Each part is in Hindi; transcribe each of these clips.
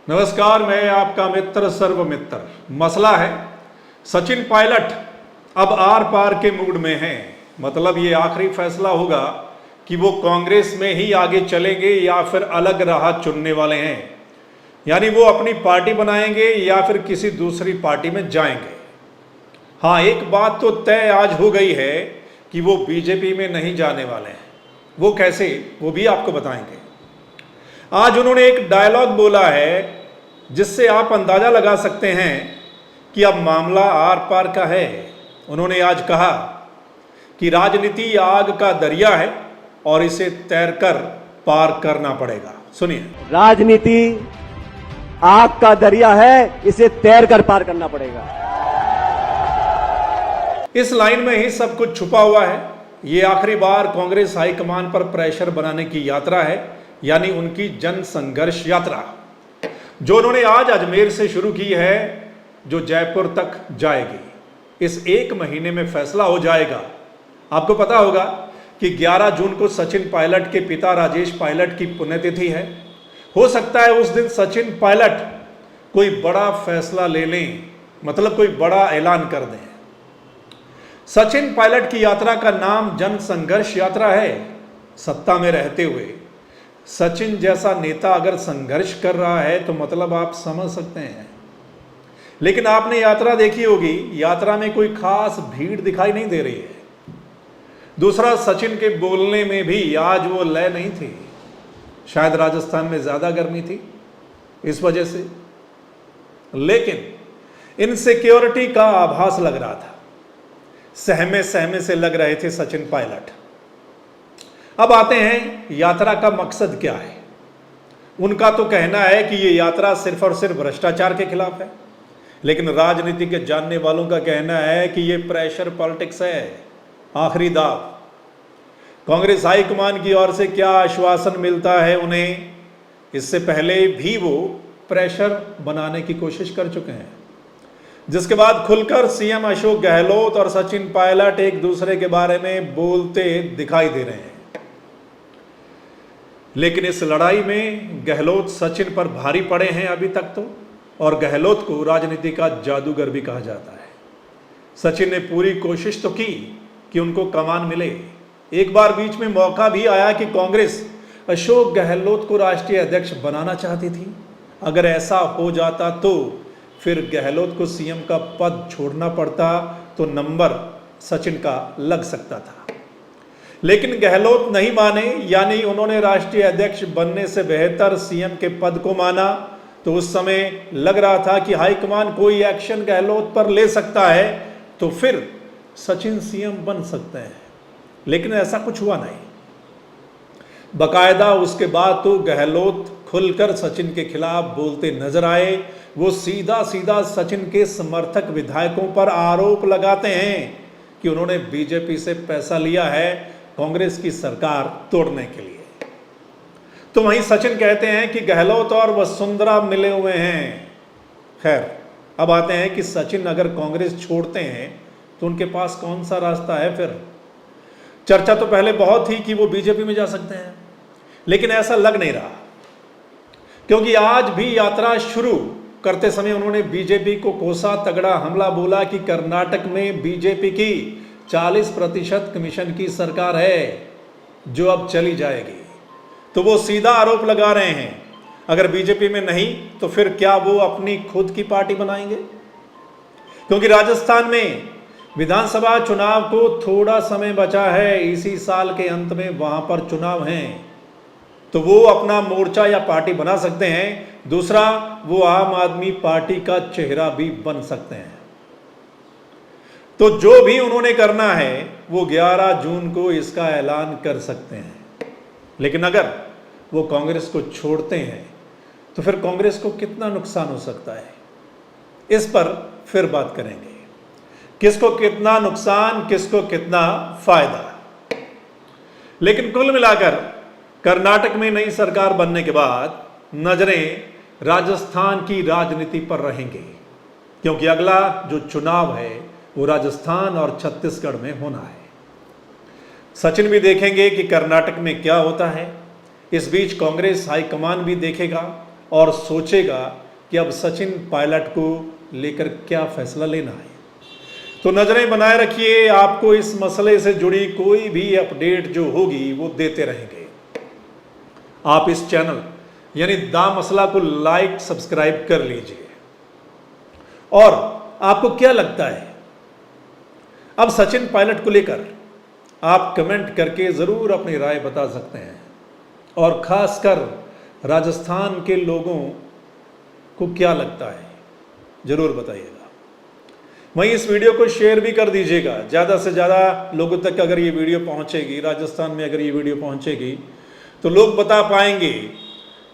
नमस्कार, मैं आपका मित्र सर्वमित्र। मसला है सचिन पायलट अब आर पार के मूड में हैं। मतलब ये आखिरी फैसला होगा कि वो कांग्रेस में ही आगे चलेंगे या फिर अलग राह चुनने वाले हैं, यानी वो अपनी पार्टी बनाएंगे या फिर किसी दूसरी पार्टी में जाएंगे। हाँ, एक बात तो तय आज हो गई है कि वो बीजेपी में नहीं जाने वाले हैं। वो कैसे, वो भी आपको बताएंगे। आज उन्होंने एक डायलॉग बोला है जिससे आप अंदाजा लगा सकते हैं कि अब मामला आर पार का है। उन्होंने आज कहा कि राजनीति आग का दरिया है और इसे तैरकर पार करना पड़ेगा। सुनिए। राजनीति आग का दरिया है, इसे तैरकर पार करना पड़ेगा। इस लाइन में ही सब कुछ छुपा हुआ है। ये आखिरी बार कांग्रेस हाईकमान पर प्रेशर बनाने की यात्रा है, यानी उनकी जन संघर्ष यात्रा, जो उन्होंने आज अजमेर से शुरू की है, जो जयपुर तक जाएगी। इस एक महीने में फैसला हो जाएगा। आपको पता होगा कि 11 जून को सचिन पायलट के पिता राजेश पायलट की पुण्यतिथि है। हो सकता है उस दिन सचिन पायलट कोई बड़ा फैसला ले लें, मतलब कोई बड़ा ऐलान कर दें। सचिन पायलट की यात्रा का नाम जन संघर्ष यात्रा है। सत्ता में रहते हुए सचिन जैसा नेता अगर संघर्ष कर रहा है तो मतलब आप समझ सकते हैं। लेकिन आपने यात्रा देखी होगी, यात्रा में कोई खास भीड़ दिखाई नहीं दे रही है। दूसरा, सचिन के बोलने में भी आज वो लय नहीं थी। शायद राजस्थान में ज्यादा गर्मी थी इस वजह से, लेकिन इनसिक्योरिटी का आभास लग रहा था। सहमे सहमे से लग रहे थे सचिन पायलट। अब आते हैं यात्रा का मकसद क्या है। उनका तो कहना है कि ये यात्रा सिर्फ और सिर्फ भ्रष्टाचार के खिलाफ है, लेकिन राजनीति के जानने वालों का कहना है कि ये प्रेशर पॉलिटिक्स है, आखिरी दाव। कांग्रेस हाईकमान की ओर से क्या आश्वासन मिलता है उन्हें, इससे पहले भी वो प्रेशर बनाने की कोशिश कर चुके हैं, जिसके बाद खुलकर सीएम अशोक गहलोत और सचिन पायलट एक दूसरे के बारे में बोलते दिखाई दे रहे हैं। लेकिन इस लड़ाई में गहलोत सचिन पर भारी पड़े हैं अभी तक तो, और गहलोत को राजनीति का जादूगर भी कहा जाता है। सचिन ने पूरी कोशिश तो की कि उनको कमान मिले। एक बार बीच में मौका भी आया कि कांग्रेस अशोक गहलोत को राष्ट्रीय अध्यक्ष बनाना चाहती थी। अगर ऐसा हो जाता तो फिर गहलोत को सीएम का पद छोड़ना पड़ता, तो नंबर सचिन का लग सकता था। लेकिन गहलोत नहीं माने, यानी उन्होंने राष्ट्रीय अध्यक्ष बनने से बेहतर सीएम के पद को माना। तो उस समय लग रहा था कि हाईकमान कोई एक्शन गहलोत पर ले सकता है तो फिर सचिन सीएम बन सकते हैं, लेकिन ऐसा कुछ हुआ नहीं। बकायदा उसके बाद तो गहलोत खुलकर सचिन के खिलाफ बोलते नजर आए। वो सीधा सीधा सचिन के समर्थक विधायकों पर आरोप लगाते हैं कि उन्होंने बीजेपी से पैसा लिया है कांग्रेस की सरकार तोड़ने के लिए। तो वहीं सचिन कहते हैं कि गहलोत और वसुंधरा मिले हुए हैं। खैर, अब आते हैं कि सचिन अगर कांग्रेस छोड़ते हैं तो उनके पास कौन सा रास्ता है फिर। चर्चा तो पहले बहुत थी कि वो बीजेपी में जा सकते हैं, लेकिन ऐसा लग नहीं रहा, क्योंकि आज भी यात्रा शुरू करते समय उन्होंने बीजेपी को कोसा तगड़ा हमला बोला कि कर्नाटक में बीजेपी की 40% कमीशन की सरकार है जो अब चली जाएगी। तो वो सीधा आरोप लगा रहे हैं, अगर बीजेपी में नहीं तो फिर क्या वो अपनी खुद की पार्टी बनाएंगे। क्योंकि राजस्थान में विधानसभा चुनाव को थोड़ा समय बचा है, इसी साल के अंत में वहां पर चुनाव हैं, तो वो अपना मोर्चा या पार्टी बना सकते हैं। दूसरा, वो आम आदमी पार्टी का चेहरा भी बन सकते हैं। तो जो भी उन्होंने करना है वो 11 जून को इसका ऐलान कर सकते हैं। लेकिन अगर वो कांग्रेस को छोड़ते हैं तो फिर कांग्रेस को कितना नुकसान हो सकता है, इस पर फिर बात करेंगे। किसको कितना नुकसान, किसको कितना फायदा। लेकिन कुल मिलाकर कर्नाटक में नई सरकार बनने के बाद नजरें राजस्थान की राजनीति पर रहेंगी, क्योंकि अगला जो चुनाव है वो राजस्थान और छत्तीसगढ़ में होना है। सचिन भी देखेंगे कि कर्नाटक में क्या होता है। इस बीच कांग्रेस हाईकमान भी देखेगा और सोचेगा कि अब सचिन पायलट को लेकर क्या फैसला लेना है। तो नजरें बनाए रखिए, आपको इस मसले से जुड़ी कोई भी अपडेट जो होगी वो देते रहेंगे। आप इस चैनल यानी दा मसला को लाइक सब्सक्राइब कर लीजिए। और आपको क्या लगता है अब सचिन पायलट को लेकर, आप कमेंट करके ज़रूर अपनी राय बता सकते हैं। और ख़ासकर राजस्थान के लोगों को क्या लगता है ज़रूर बताइएगा। वहीं इस वीडियो को शेयर भी कर दीजिएगा, ज़्यादा से ज़्यादा लोगों तक अगर ये वीडियो पहुंचेगी, राजस्थान में अगर ये वीडियो पहुंचेगी तो लोग बता पाएंगे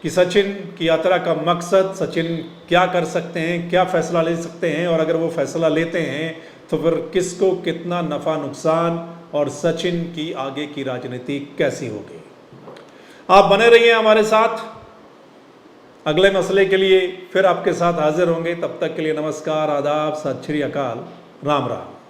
कि सचिन की यात्रा का मकसद, सचिन क्या कर सकते हैं, क्या फैसला ले सकते हैं, और अगर वो फैसला लेते हैं तो फिर किसको कितना नफ़ा नुकसान, और सचिन की आगे की राजनीति कैसी होगी। आप बने रहिए हमारे साथ, अगले मसले के लिए फिर आपके साथ हाजिर होंगे। तब तक के लिए नमस्कार, आदाब, सत श्री अकाल, राम राम।